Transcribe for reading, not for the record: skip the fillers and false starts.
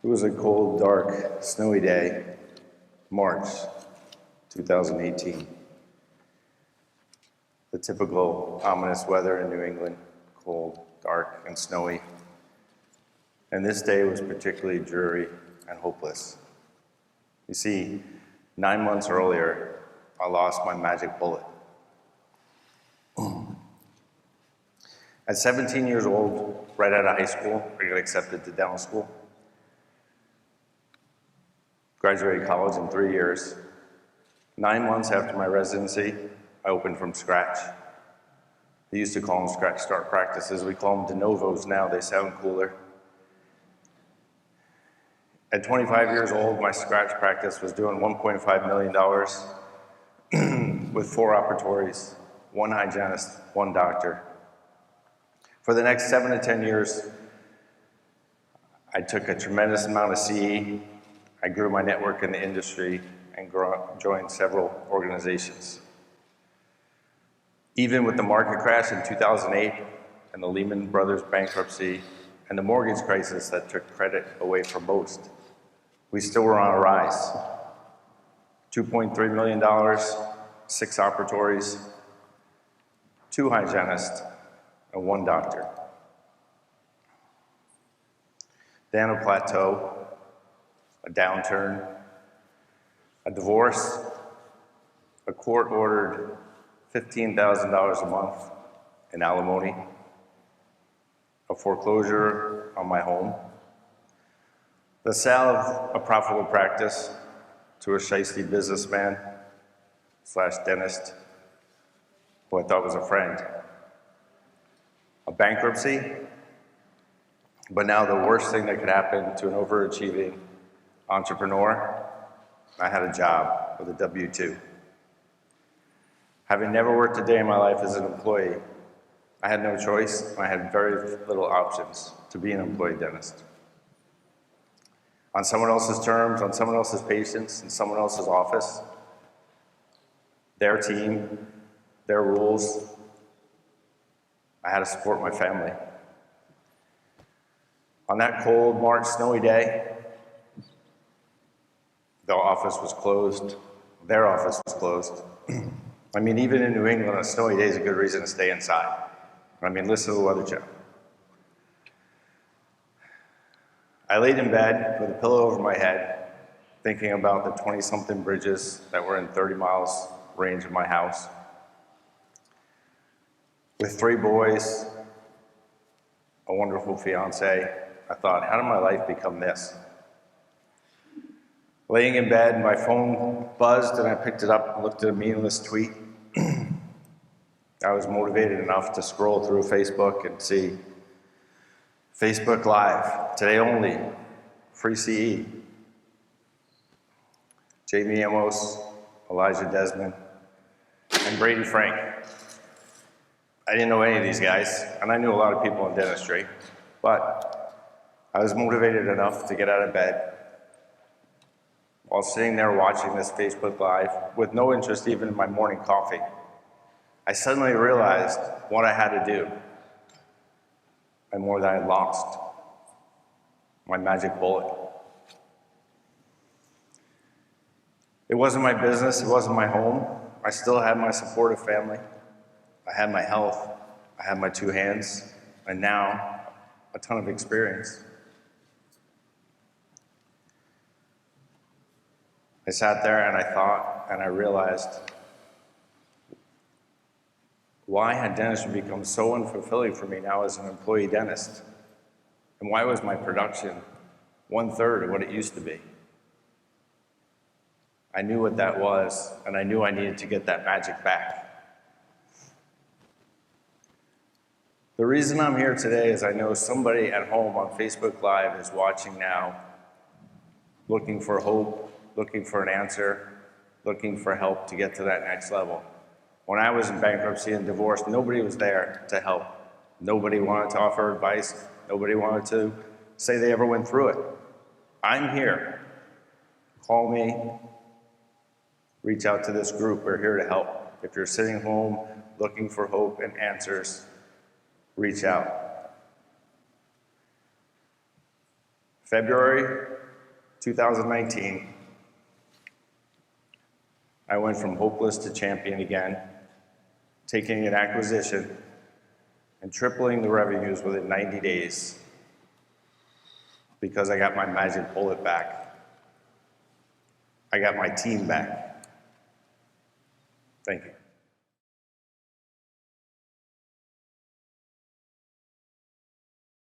It was a cold, dark, snowy day, March 2018. The typical ominous weather in New England, cold, dark, and snowy. And this day was particularly dreary and hopeless. You see, 9 months earlier, I lost my magic bullet. At 17 years old, right out of high school, I got accepted to dental school. Graduated college in 3 years. 9 months after my residency, I opened from scratch. They used to call them scratch start practices. We call them de novos now, they sound cooler. At 25 years old, my scratch practice was doing $1.5 million with 4 operatories, 1 hygienist, 1 doctor. For the next 7 to 10 years, I took a tremendous amount of CE. I grew my network in the industry and joined several organizations. Even with the market crash in 2008 and the Lehman Brothers bankruptcy and the mortgage crisis that took credit away from most, we still were on a rise. $2.3 million, 6 operatories, 2 hygienists, and 1 doctor. Then a plateau, a downturn, a divorce, a court-ordered $15,000 a month in alimony, a foreclosure on my home, the sale of a profitable practice to a shiesty businessman / dentist who I thought was a friend, a bankruptcy, but now the worst thing that could happen to an overachieving entrepreneur, I had a job with a W-2. Having never worked a day in my life as an employee, I had no choice, and I had very little options to be an employee dentist. On someone else's terms, on someone else's patients, in someone else's office, their team, their rules, I had to support my family. On that cold March snowy day, the office was closed, their office was closed. I mean, even in New England, a snowy day is a good reason to stay inside. I mean, listen to the Weather Channel. I laid in bed with a pillow over my head, thinking about the 20-something bridges that were in 30 miles range of my house. With 3 boys, a wonderful fiance, I thought, how did my life become this? Laying in bed, my phone buzzed and I picked it up and looked at a meaningless tweet. I was motivated enough to scroll through Facebook and see Facebook Live, today only, free CE. Jamie Amos, Elijah Desmond, and Brady Frank. I didn't know any of these guys, and I knew a lot of people in dentistry, but I was motivated enough to get out of bed while sitting there watching this Facebook Live with no interest even in my morning coffee. I suddenly realized what I had to do and more than I had lost, my magic bullet. It wasn't my business, it wasn't my home. I still had my supportive family. I had my health, I had my 2 hands, and now a ton of experience. I sat there and I thought, and I realized, why had dentistry become so unfulfilling for me now as an employee dentist? And why was my production 1/3 of what it used to be? I knew what that was, and I knew I needed to get that magic back. The reason I'm here today is I know somebody at home on Facebook Live is watching now, looking for hope, looking for an answer, looking for help to get to that next level. When I was in bankruptcy and divorce, nobody was there to help. Nobody wanted to offer advice. Nobody wanted to say they ever went through it. I'm here. Call me. Reach out to this group. We're here to help. If you're sitting home looking for hope and answers, reach out. February 2019, I went from hopeless to champion again, taking an acquisition and tripling the revenues within 90 days because I got my magic bullet back. I got my team back. Thank you.